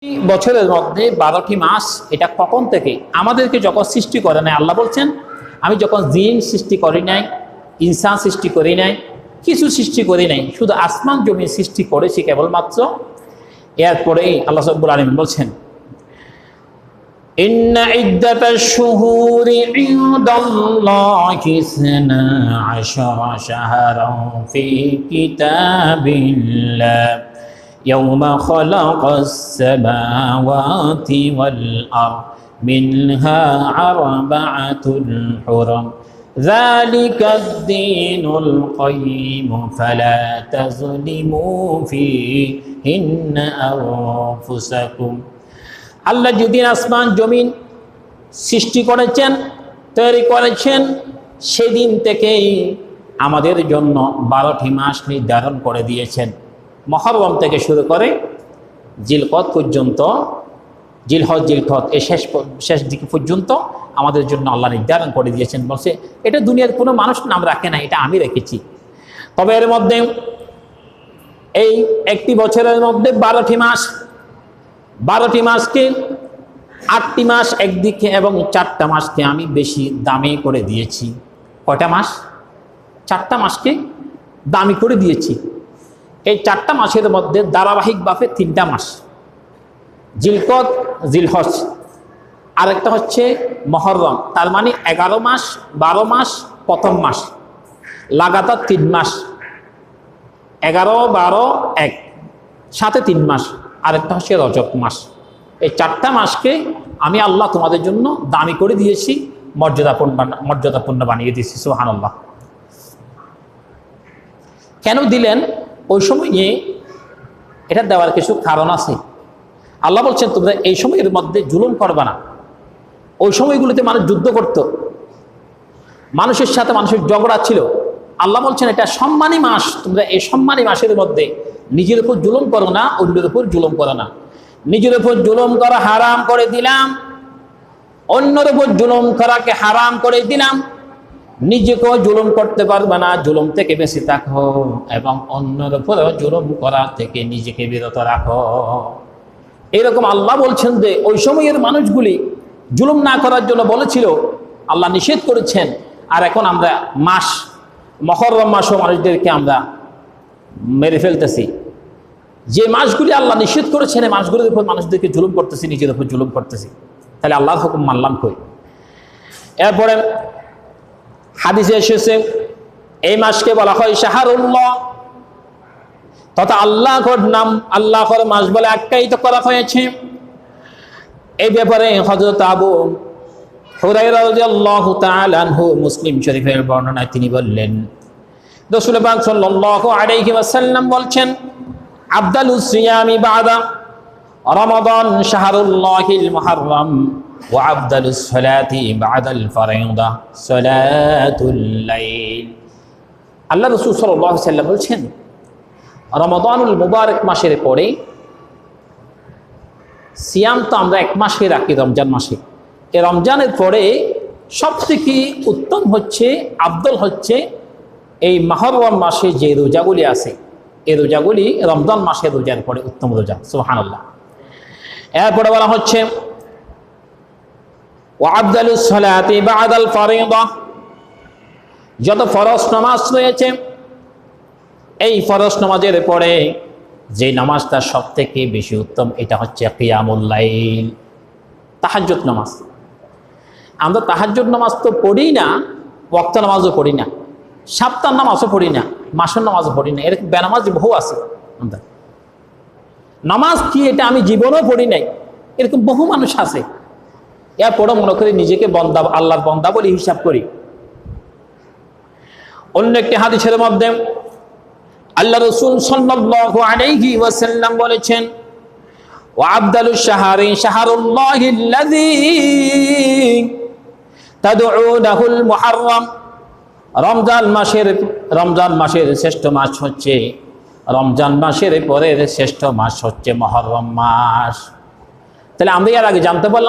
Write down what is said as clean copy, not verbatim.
বছরের মধ্যে 12টি মাস, এটা কখন থেকে আমাদেরকে যখন সৃষ্টি করে নাই, আল্লাহ বলছেন আমি যখন জিন সৃষ্টি করি নাই, ইনসান সৃষ্টি করি নাই, কিছু সৃষ্টি করি নাই, শুধু আসমান জমি সৃষ্টি করেছি কেবলমাত্র। এরপরেই আল্লাহ রাব্বুল আলামিন বলছেন ইন্না ইদ্দাতাশ শুহুরি ইনদাল্লাহি 12 শাহরান ফি কিতাবিল্লাহ يوم خلق السماوات والأرض منها أربعة حرم ذلك الدين القيم فلا تظلموا فيهن أنفسكم আল্লাহ যেদিন আসমান জমিন সৃষ্টি করেছেন, তৈরি করেছেন, সেদিন থেকেই আমাদের জন্য 12টি মাস নির্ধারণ করে দিয়েছেন। মুহররম থেকে শুরু করে জিলকদ পর্যন্ত, জিলহজ জিলকদ এই শেষ দিকে পর্যন্ত আমাদের জন্য আল্লাহ নির্ধারণ করে দিয়েছেন। বলছে এটা দুনিয়ার কোনো মানুষ নাম রাখে না, এটা আমি রেখেছি। তবে এর মধ্যে এই একটি বছরের মধ্যে 12টি মাস, 12টি মাসকে 8টি মাস একদিকে এবং 4টা মাসকে আমি বেশি দামি করে দিয়েছি। কয়টা মাস? 4টা মাসকে দামি করে দিয়েছি। এই 4টা মাসের মধ্যে ধারাবাহিকভাবে 3টা মাস, জিলকদ, জিলহজ, আরেকটা হচ্ছে মুহররম। তার মানে 11 মাস, 12 মাস, প্রথম মাস, লাগাতার 3 মাস, 11, 12, 1, সাথে 3 মাস, আরেকটা হচ্ছে রজব মাস। এই 4টা মাসকে আমি আল্লাহ তোমাদের জন্য দামি করে দিয়েছি, মর্যাদাপূর্ণ বানিয়ে দিয়েছি। সুবহানাল্লাহ। কেন দিলেন? ওই সময়ে এটা দেওয়ার কিছু কারণ আছে। আল্লাহ বলছেন তোমরা এই সময়ের মধ্যে জুলুম করবে না। ওই সময়গুলিতে মানুষ যুদ্ধ করত, মানুষের সাথে মানুষের ঝগড়া ছিল। আল্লাহ বলছেন এটা সম্মানী মাস, তোমরা এই সম্মানী মাসের মধ্যে নিজের উপর জুলুম করো না, অন্যের উপর জুলুম করো না। নিজের উপর জুলুম করা হারাম করে দিলাম, অন্যের উপর জুলুম করাকে হারাম করে দিলাম। নিজেকেও জুলুম করতে পারবে না, জুলুম থেকে বেঁচে থাকো, এবং অন্যের উপরেও জুলুম করা থেকে নিজেকে বিরত রাখো। এরকম আল্লাহ বলছেন যে ওই সময়ের মানুষগুলি জুলুম না করার জন্য বলেছিল, আল্লাহ নিষেধ করেছেন। আর এখন আমরা মাস, মুহররম মাসও মানুষদেরকে আমরা মেরে ফেলতেছি। যে মাসগুলি আল্লাহ নিষেধ করেছেন এই মাসগুলির উপর মানুষদেরকে জুলুম করতেছি, নিজের উপর জুলুম করতেছি। তাহলে আল্লাহর হুকুম মানলাম কই? এরপরে হাদিসে এসেছে এই মাসকে বলা হয় শাহরুল্লাহ, তথা আল্লাহর নাম, আল্লাহর মাস বলে আখ্যায়িত করা হয়েছে। এই ব্যাপারে হযরত আবু হুরায়রা রাদিয়াল্লাহু তাআলা আনহু মুসলিম শরীফের বর্ণনায় তিনি বললেন, রাসূল পাক সাল্লাল্লাহু আলাইহি ওয়াসাল্লাম বলছেন আফদালুস সিয়ামি বাদা রমাদান শাহরুল্লাহিল মুহররম ওয়া আফদালুস সালাতি বাদাল ফারিদা সালাতুল লাইল। আল্লাহ রাসূল সাল্লাল্লাহু আলাইহি ওয়াসাল্লাম বলছেন রমাদানুল মুবারক মাসের পরে সিয়াম তো আমরা 1 মাসে রাখি, রমজান মাসে। এই রমজানের পরে সবথেকে উত্তম হচ্ছে, আফদল হচ্ছে এই মুহররম মাসে যে রোজাগুলি আছে, এই রোজাগুলি রমজান মাসের রোজার পরে উত্তম রোজা। সুবহানাল্লাহ। এরপরে বলা হচ্ছে ওয়া আফদালুস সালাতি বাদাল ফারিদা, যত ফরজ নামাজ রয়েছে এই ফরজ নামাজের পরে যে নামাজটা সবথেকে বেশি উত্তম এটা হচ্ছে কিয়ামুল লাইল, তাহাজ্জুদ নামাজ। আমরা তাহাজ্জুদ নামাজ তো পড়ি না, ওয়াক্ত নামাজও পড়ি না, সপ্তাহ নামাজও পড়ি না, মাসের নামাজও পড়ি না, এরকম বেনামাজ বহু আছে। নামাজ কি এটা আমি জীবনেও পড়ি নাই, এরকম বহু মানুষ আছে। এরপরও মনে করি নিজেকে বন্দা, আল্লাহর বন্দা বলে হিসাব করি। অন্য একটি হাদিসের মধ্যে আল্লাহ রাসূল সাল্লাল্লাহু আলাইহি ওয়াসাল্লাম বলেছেন ওয়া আফদালুশ শাহরি শাহরুল্লাহিল্লাযী তাদউনাহুল মুহররম, রমজান মাসের শ্রেষ্ঠ মাস হচ্ছে, রমজান মাসের পরের শ্রেষ্ঠ মাস হচ্ছে মুহররম মাস। তাহলে আমরা এর আগে জানতে পারলাম